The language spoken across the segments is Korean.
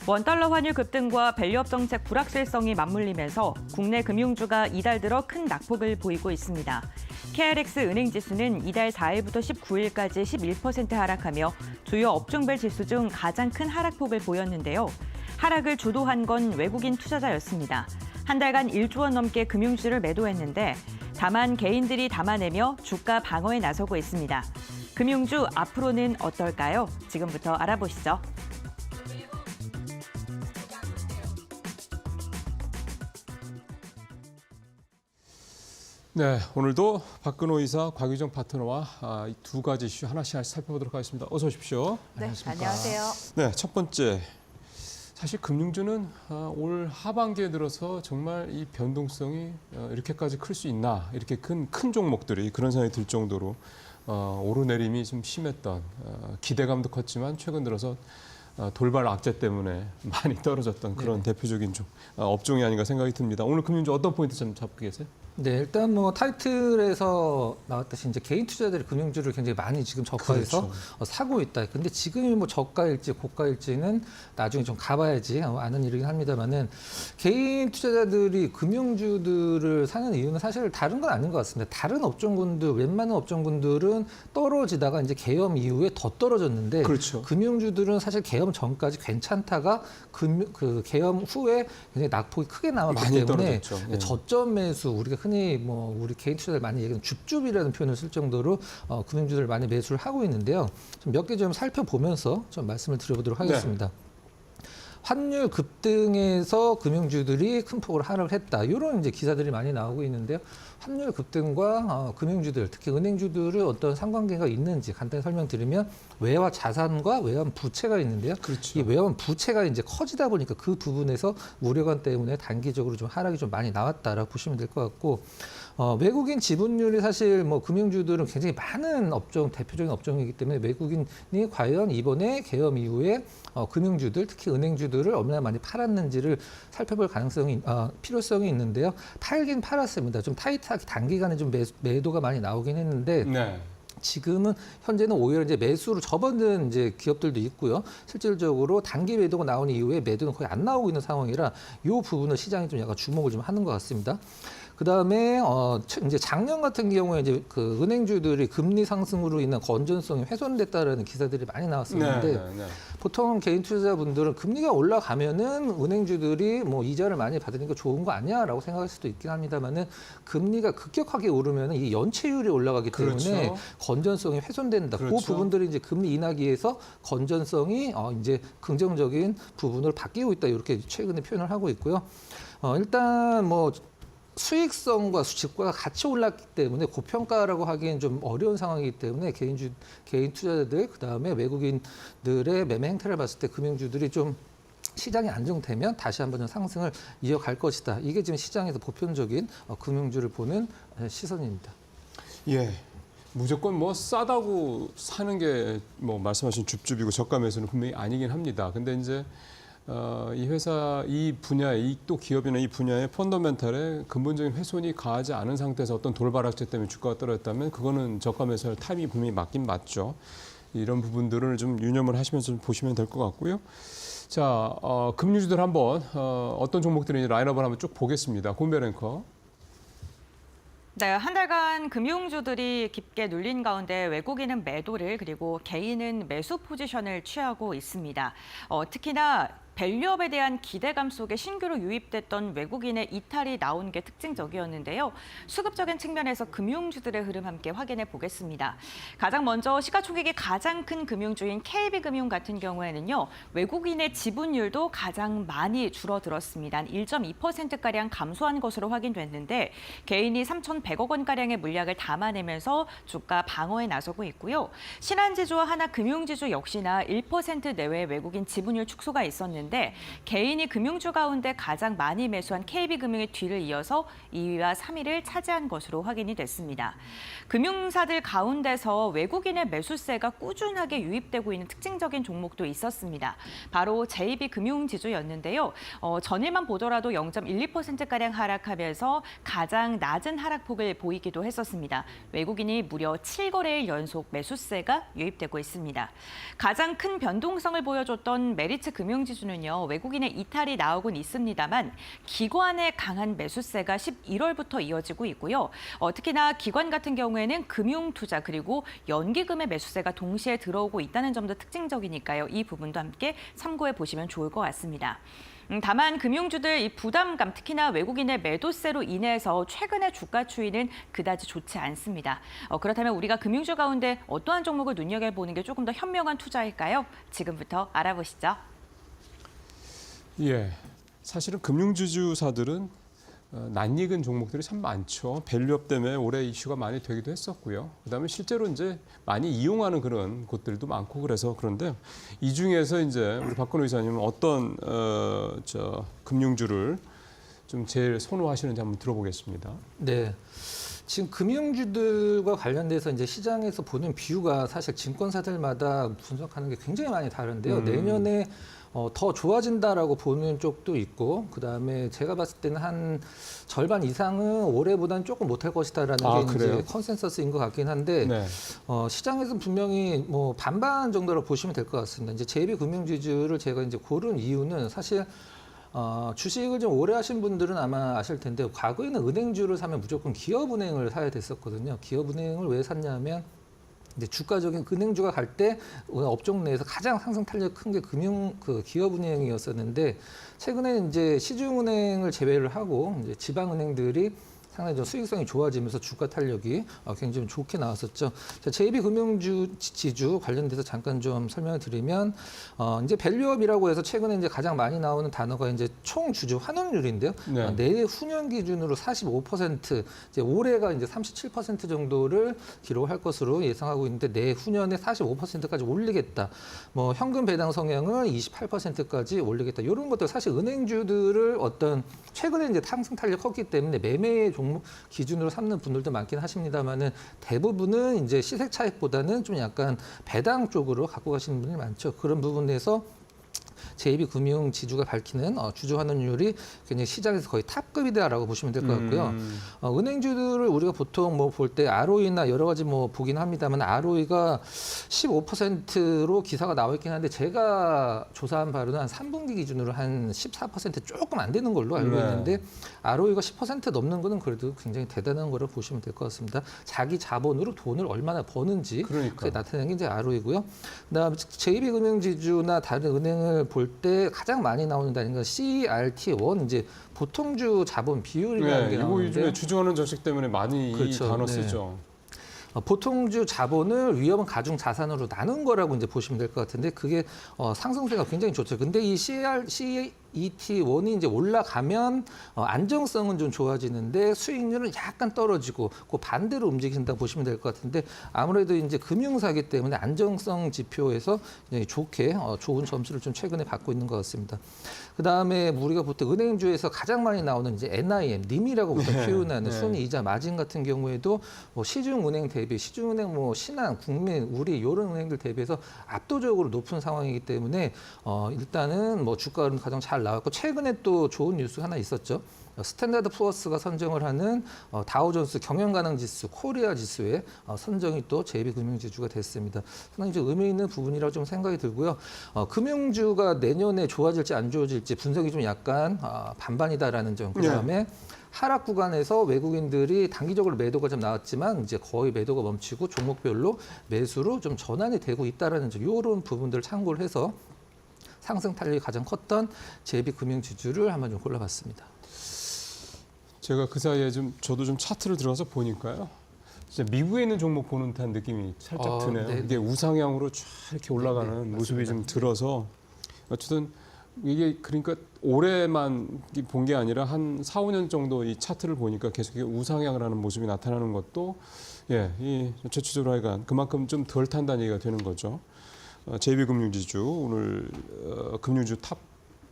원달러 환율 급등과 밸류업 정책 불확실성이 맞물리면서 국내 금융주가 이달 들어 큰 낙폭을 보이고 있습니다. KRX 은행지수는 이달 4일부터 19일까지 11% 하락하며 주요 업종별 지수 중 가장 큰 하락폭을 보였는데요. 하락을 주도한 건 외국인 투자자였습니다. 한 달간 1조 원 넘게 금융주를 매도했는데 다만 개인들이 담아내며 주가 방어에 나서고 있습니다. 금융주 앞으로는 어떨까요? 지금부터 알아보시죠. 네, 오늘도 박근호 이사, 곽유정 파트너와 이 두 가지 이슈 하나씩 살펴보도록 하겠습니다. 어서 오십시오. 네, 안녕하세요. 네, 첫 번째. 사실 금융주는 올 하반기에 들어서 정말 이 변동성이 이렇게까지 클 수 있나, 이렇게 큰 종목들이 그런 생각이 들 정도로 오르내림이 좀 심했던 기대감도 컸지만 최근 들어서 돌발 악재 때문에 많이 떨어졌던 그런 대표적인 업종이 아닌가 생각이 듭니다. 오늘 금융주 어떤 포인트 좀 잡고 계세요? 네, 일단 뭐 타이틀에서 나왔듯이 이제 개인 투자자들이 금융주를 굉장히 많이 지금 저가에서 그렇죠. 사고 있다. 근데 지금이 뭐 저가일지 고가일지는 나중에 좀 가봐야지 아는 일이긴 합니다만은 개인 투자자들이 금융주들을 사는 이유는 사실 다른 건 아닌 것 같습니다. 다른 업종군들, 웬만한 업종군들은 떨어지다가 이제 계엄 이후에 더 떨어졌는데 그렇죠. 금융주들은 사실 계엄 전까지 괜찮다가 그 계엄 후에 굉장히 낙폭이 크게 나왔기 많이 때문에 떨어졌죠. 네. 저점 매수 우리가 흔히 뭐 우리 개인 투자자들 많이 얘기하는 줍줍이라는 표현을 쓸 정도로 금융주들 많이 매수를 하고 있는데요. 좀 몇 개 좀 살펴보면서 좀 말씀을 드려보도록 하겠습니다. 환율 급등에서 금융주들이 큰 폭으로 하락을 했다. 이런 이제 기사들이 많이 나오고 있는데요. 환율 급등과 금융주들, 특히 은행주들은 어떤 상관관계가 있는지 간단히 설명드리면 외화 자산과 외환 부채가 있는데요. 그렇죠. 이 외환 부채가 이제 커지다 보니까 그 부분에서 우려감 때문에 단기적으로 좀 하락이 좀 많이 나왔다라고 보시면 될 것 같고 외국인 지분율이 사실 뭐 금융주들은 굉장히 많은 업종, 대표적인 업종이기 때문에 외국인이 과연 이번에 계엄 이후에 금융주들, 특히 은행주들을 얼마나 많이 팔았는지를 살펴볼 필요성이 있는데요. 팔긴 팔았습니다. 좀 타이트하게 단기간에 좀 매도가 많이 나오긴 했는데 네. 지금은 현재는 오히려 이제 매수로 접어든 이제 기업들도 있고요. 실질적으로 단기 매도가 나온 이후에 매도는 거의 안 나오고 있는 상황이라 이 부분을 시장이 좀 약간 주목을 좀 하는 것 같습니다. 그다음에 이제 작년 같은 경우에 이제 그 은행주들이 금리 상승으로 인한 건전성이 훼손됐다라는 기사들이 많이 나왔었는데 보통 개인 투자자분들은 금리가 올라가면은 은행주들이 뭐 이자를 많이 받으니까 좋은 거 아니야라고 생각할 수도 있긴 합니다만은 금리가 급격하게 오르면은 이 연체율이 올라가기 때문에 그렇죠. 건전성이 훼손된다. 그렇죠. 그 부분들이 이제 금리 인하기에서 건전성이 이제 긍정적인 부분으로 바뀌고 있다. 이렇게 최근에 표현을 하고 있고요. 일단 뭐 수익성과 주가가 같이 올랐기 때문에 고평가라고 하기엔 좀 어려운 상황이기 때문에 개인 투자자들 그다음에 외국인들의 매매 행태를 봤을 때 금융주들이 좀 시장이 안정되면 다시 한번 상승을 이어갈 것이다. 이게 지금 시장에서 보편적인 금융주를 보는 시선입니다. 예. 무조건 뭐 싸다고 사는 게 뭐 말씀하신 줍줍이고 저가 매수는 분명히 아니긴 합니다. 근데 이제 이 회사, 이 분야의, 또 기업이나 이 분야의 펀더멘탈에 근본적인 훼손이 가하지 않은 상태에서 어떤 돌발 악재 때문에 주가가 떨어졌다면 그거는 저가 매수할 타이밍이 분명히 맞긴 맞죠. 이런 부분들을 좀 유념을 하시면서 좀 보시면 될 것 같고요. 자, 금융주들 한번 어떤 종목들인지 라인업을 한번 쭉 보겠습니다. 곤배 앵커. 네, 한 달간 금융주들이 깊게 눌린 가운데 외국인은 매도를 그리고 개인은 매수 포지션을 취하고 있습니다. 특히나 밸류업에 대한 기대감 속에 신규로 유입됐던 외국인의 이탈이 나온 게 특징적이었는데요. 수급적인 측면에서 금융주들의 흐름 함께 확인해 보겠습니다. 가장 먼저 시가총액이 가장 큰 금융주인 KB금융 같은 경우에는요. 외국인의 지분율도 가장 많이 줄어들었습니다. 한 1.2%가량 감소한 것으로 확인됐는데 개인이 3,100억 원가량의 물량을 담아내면서 주가 방어에 나서고 있고요. 신한지주와 하나금융지주 역시나 1% 내외 외국인 지분율 축소가 있었는데 개인이 금융주 가운데 가장 많이 매수한 KB금융의 뒤를 이어서 2위와 3위를 차지한 것으로 확인이 됐습니다. 금융사들 가운데서 외국인의 매수세가 꾸준하게 유입되고 있는 특징적인 종목도 있었습니다. 바로 JB금융지주였는데요. 전일만 보더라도 0.12%가량 하락하면서 가장 낮은 하락폭을 보이기도 했었습니다. 외국인이 무려 7거래일 연속 매수세가 유입되고 있습니다. 가장 큰 변동성을 보여줬던 메리츠 금융지주는 중에서는요, 외국인의 이탈이 나오곤 있습니다만 기관의 강한 매수세가 11월부터 이어지고 있고요. 특히나 기관 같은 경우에는 금융투자 그리고 연기금의 매수세가 동시에 들어오고 있다는 점도 특징적이니까요. 이 부분도 함께 참고해 보시면 좋을 것 같습니다. 다만 금융주들 이 부담감, 특히나 외국인의 매도세로 인해서 최근의 주가 추이는 그다지 좋지 않습니다. 그렇다면 우리가 금융주 가운데 어떠한 종목을 눈여겨보는 게 조금 더 현명한 투자일까요? 지금부터 알아보시죠. 예, 사실은 금융주주사들은 낯익은 종목들이 참 많죠. 밸류업 때문에 올해 이슈가 많이 되기도 했었고요. 그다음에 실제로 이제 많이 이용하는 그런 곳들도 많고 그래서 그런데 이 중에서 이제 우리 박근호 이사님은 어떤 금융주를 좀 제일 선호하시는지 한번 들어보겠습니다. 네. 지금 금융주들과 관련돼서 이제 시장에서 보는 뷰가 사실 증권사들마다 분석하는 게 굉장히 많이 다른데요. 내년에 더 좋아진다라고 보는 쪽도 있고, 그다음에 제가 봤을 때는 한 절반 이상은 올해보다는 조금 못할 것이다라는 게 이제 컨센서스인 것 같긴 한데, 네. 시장에서는 분명히 뭐 반반 정도로 보시면 될 것 같습니다. 이제 JB금융지주를 제가 이제 고른 이유는 사실 주식을 좀 오래 하신 분들은 아마 아실 텐데, 과거에는 은행주를 사면 무조건 기업은행을 사야 됐었거든요. 기업은행을 왜 샀냐면 이제 주가적인 은행주가 갈 때 업종 내에서 가장 상승 탄력 큰 게 기업은행이었었는데, 최근에 이제 시중은행을 제외를 하고 이제 지방은행들이 상당히 좀 수익성이 좋아지면서 주가 탄력이 굉장히 좀 좋게 나왔었죠. JB금융지주 관련돼서 잠깐 좀 설명을 드리면, 이제 밸류업이라고 해서 최근에 이제 가장 많이 나오는 단어가 이제 총 주주 환원율인데요. 네. 내후년 기준으로 45%, 이제 올해가 이제 37% 정도를 기록할 것으로 예상하고 있는데, 내후년에 45%까지 올리겠다. 뭐 현금 배당 성향을 28%까지 올리겠다. 이런 것들 사실 은행주들을 어떤 최근에 이제 상승 탄력 컸기 때문에 매매 종목 기준으로 삼는 분들도 많긴 하십니다만은, 대부분은 이제 시세 차익보다는 좀 약간 배당 쪽으로 갖고 가시는 분들이 많죠. 그런 부분에서 JB금융지주가 밝히는 주주 환원율이 굉장히 시장에서 거의 탑급이다라고 보시면 될 것 같고요. 은행주들을 우리가 보통 뭐 볼 때 ROE나 여러 가지 뭐 보긴 합니다만, ROE가 15%로 기사가 나와 있긴 한데, 제가 조사한 바로는 한 3분기 기준으로 한 14% 조금 안 되는 걸로 알고 있는데, ROE가 10% 넘는 거는 그래도 굉장히 대단한 거로 보시면 될 것 같습니다. 자기 자본으로 돈을 얼마나 버는지 그게 나타내는 게 이제 ROE고요. 그다음에 JB금융지주나 다른 은행을 볼 때 가장 많이 나오는 단위가 CRT1, 이제 보통주 자본 비율이라는 게 나오는데, 이거 요즘에 주주환원 정책 때문에 많이 그렇죠. 이 단어 쓰죠. 보통주 자본을 위험한 가중 자산으로 나눈 거라고 이제 보시면 될 것 같은데, 그게 상승세가 굉장히 좋죠. 근데 이 CET1이 이제 올라가면 안정성은 좀 좋아지는데 수익률은 약간 떨어지고, 그 반대로 움직인다고 보시면 될 것 같은데, 아무래도 이제 금융사기 때문에 안정성 지표에서 굉장히 좋게 좋은 점수를 좀 최근에 받고 있는 것 같습니다. 그 다음에 우리가 보통 은행주에서 가장 많이 나오는 이제 NIM, 님이라고 보통 표현하는 순위 이자 마진 같은 경우에도 뭐 시중은행 대비, 시중은행 뭐 신한, 국민, 우리 이런 은행들 대비해서 압도적으로 높은 상황이기 때문에 일단은 뭐 주가는 가장 잘 나왔고, 최근에 또 좋은 뉴스 하나 있었죠. 스탠다드 푸어스가 선정을 하는 다우존스 경영가능지수 코리아 지수에 선정이 또 JB금융지주가 됐습니다. 상당히 좀 의미 있는 부분이라고 좀 생각이 들고요. 금융주가 내년에 좋아질지 안 좋아질지 분석이 좀 약간 반반이다라는 점. 그다음에 하락 구간에서 외국인들이 단기적으로 매도가 좀 나왔지만 이제 거의 매도가 멈추고 종목별로 매수로 좀 전환이 되고 있다라는 점. 이런 부분들을 참고를 해서 상승 탄력이 가장 컸던 JB금융지주를 한번 좀 골라봤습니다. 제가 그 사이에 저도 좀 차트를 들어가서 보니까요. 진짜 미국에 있는 종목 보는 듯한 느낌이 살짝 드네요. 네. 이게 우상향으로 쫙 이렇게 올라가는 모습이 좀 들어서, 어쨌든 이게 그러니까 올해만 본 게 아니라 한 4, 5년 정도 이 차트를 보니까 계속 우상향을 하는 모습이 나타나는 것도, 이 전체적으로 하여간 그만큼 좀 덜 탄다는 얘기가 되는 거죠. JB금융지주 오늘 금융주 탑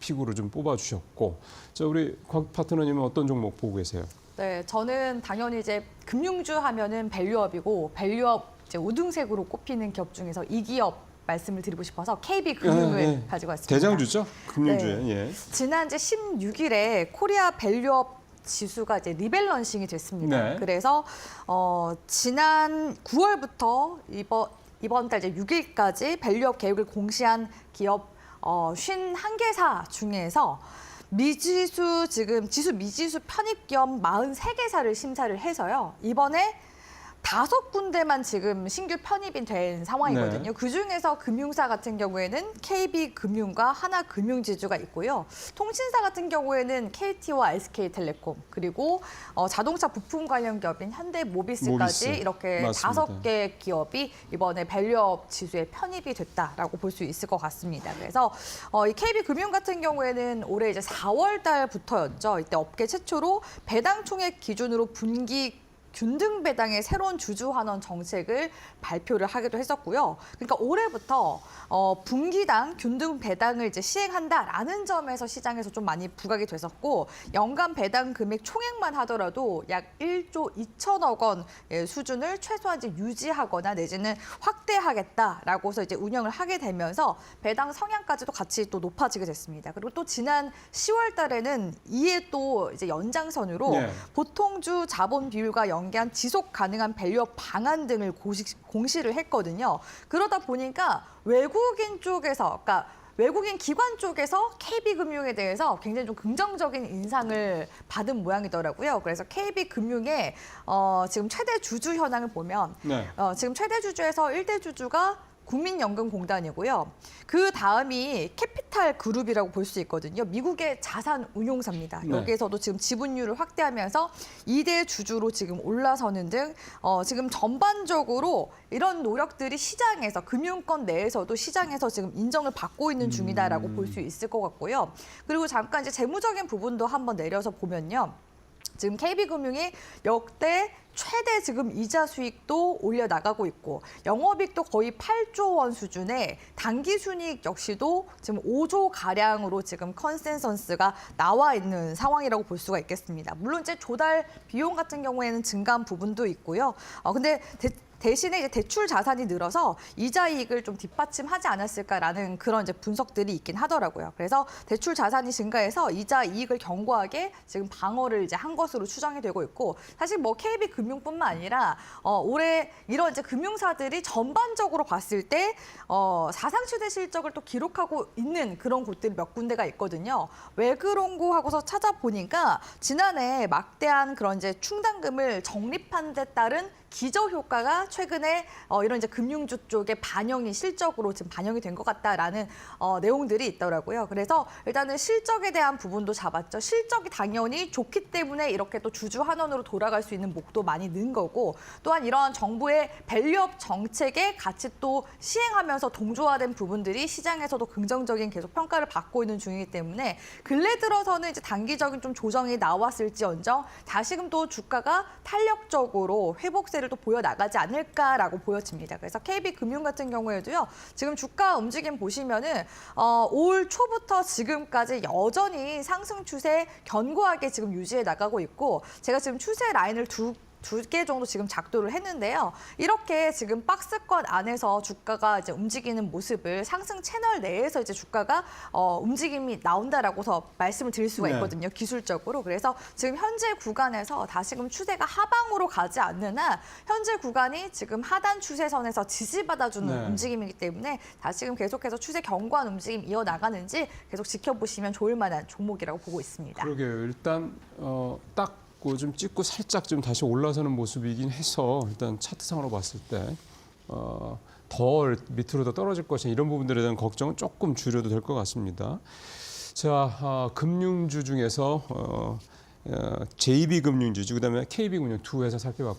픽으로 좀 뽑아주셨고, 자, 우리 곽 파트너님은 어떤 종목 보고 계세요? 네, 저는 당연히 이제 금융주 하면은 밸류업이고, 밸류업 이제 우등색으로 꼽히는 기업 중에서 이 기업 말씀을 드리고 싶어서 KB금융을 가지고 왔습니다. 대장주죠, 금융주에. 네. 지난주 16일에 코리아 밸류업 지수가 이제 리밸런싱이 됐습니다. 네. 그래서 지난 9월부터 이번 달 이제 6일까지 밸류업 계획을 공시한 기업 51개사 중에서 미지수 지금 지수 미지수 편입 겸 43개사를 심사를 해서요. 이번에 5군데만 지금 신규 편입이 된 상황이거든요. 네. 그중에서 금융사 같은 경우에는 KB금융과 하나금융지주가 있고요. 통신사 같은 경우에는 KT와 SK텔레콤 그리고 자동차 부품 관련 기업인 현대모비스까지 모비스. 이렇게 맞습니다. 5개 기업이 이번에 밸류업 지수에 편입이 됐다라고 볼 수 있을 것 같습니다. 그래서 이 KB금융 같은 경우에는 올해 이제 4월 달부터였죠. 이때 업계 최초로 배당 총액 기준으로 분기 균등 배당의 새로운 주주 환원 정책을 발표를 하기도 했었고요. 그러니까 올해부터 분기당 균등 배당을 이제 시행한다라는 점에서 시장에서 좀 많이 부각이 됐었고 연간 배당 금액 총액만 하더라도 약 1조 2천억 원 수준을 최소한 이제 유지하거나 내지는 확대하겠다라고 해서 이제 운영을 하게 되면서 배당 성향까지도 같이 또 높아지게 됐습니다. 그리고 또 지난 10월 달에는 이에 또 이제 연장선으로 네. 보통주 자본 비율과 연계한 지속 가능한 밸류업 방안 등을 공시를 했거든요. 그러다 보니까 외국인 쪽에서, 그러니까 외국인 기관 쪽에서 KB금융에 대해서 굉장히 좀 긍정적인 인상을 받은 모양이더라고요. 그래서 KB금융의 지금 최대 주주 현황을 보면 네. 지금 최대 주주에서 1대 주주가 국민연금공단이고요. 그 다음이 캐피탈 그룹이라고 볼 수 있거든요. 미국의 자산 운용사입니다. 네. 여기에서도 지금 지분율을 확대하면서 2대 주주로 지금 올라서는 등 지금 전반적으로 이런 노력들이 시장에서 금융권 내에서도 시장에서 지금 인정을 받고 있는 중이다라고 볼 수 있을 것 같고요. 그리고 잠깐 이제 재무적인 부분도 한번 내려서 보면요. 지금 KB금융이 역대 최대 지금 이자 수익도 올려 나가고 있고 영업이익도 거의 8조 원 수준에 당기 순이익 역시도 지금 5조 가량으로 지금 컨센서스가 나와 있는 상황이라고 볼 수가 있겠습니다. 물론 이제 조달 비용 같은 경우에는 증가한 부분도 있고요. 근데 대신에 이제 대출 자산이 늘어서 이자 이익을 좀 뒷받침하지 않았을까라는 그런 이제 분석들이 있긴 하더라고요. 그래서 대출 자산이 증가해서 이자 이익을 견고하게 지금 방어를 이제 한 것으로 추정이 되고 있고 사실 뭐 KB금융뿐만 아니라 올해 이런 이제 금융사들이 전반적으로 봤을 때 사상 최대 실적을 또 기록하고 있는 그런 곳들이 몇 군데가 있거든요. 왜 그런고 하고서 찾아보니까 지난해 막대한 그런 이제 충당금을 적립한 데 따른 기저 효과가 최근에 이런 이제 금융주 쪽에 실적으로 지금 반영이 된 것 같다라는 내용들이 있더라고요. 그래서 일단은 실적에 대한 부분도 잡았죠. 실적이 당연히 좋기 때문에 이렇게 또 주주 환원으로 돌아갈 수 있는 목도 많이 는 거고 또한 이런 정부의 밸류업 정책에 같이 또 시행하면서 동조화된 부분들이 시장에서도 긍정적인 계속 평가를 받고 있는 중이기 때문에 근래 들어서는 이제 단기적인 좀 조정이 나왔을지언정 다시금 또 주가가 탄력적으로 회복세 또 보여 나가지 않을까라고 보여집니다. 그래서 KB금융 같은 경우에도요. 지금 주가 움직임 보시면은 올 초부터 지금까지 여전히 상승 추세 견고하게 지금 유지해 나가고 있고 제가 지금 추세 라인을 두 개 정도 지금 작도를 했는데요. 이렇게 지금 박스권 안에서 주가가 이제 움직이는 모습을 상승 채널 내에서 이제 주가가 움직임이 나온다라고서 말씀을 드릴 수가 있거든요. 기술적으로. 그래서 지금 현재 구간에서 다시금 추세가 하방으로 가지 않는 한 현재 구간이 지금 하단 추세선에서 지지받아주는 움직임이기 때문에 다시금 계속해서 추세 견고한 움직임 이어나가는지 계속 지켜보시면 좋을 만한 종목이라고 보고 있습니다. 그러게요. 일단 딱 좀 찍고 살짝 좀 다시 올라서는 모습이긴 해서 일단 차트상으로 봤을 때 더 밑으로 더 떨어질 것이냐 이런 부분들에 대한 걱정은 조금 줄여도 될 것 같습니다. 자, 금융주 중에서 JB금융지주 그다음에 KB금융 두 회사 살펴봤고요.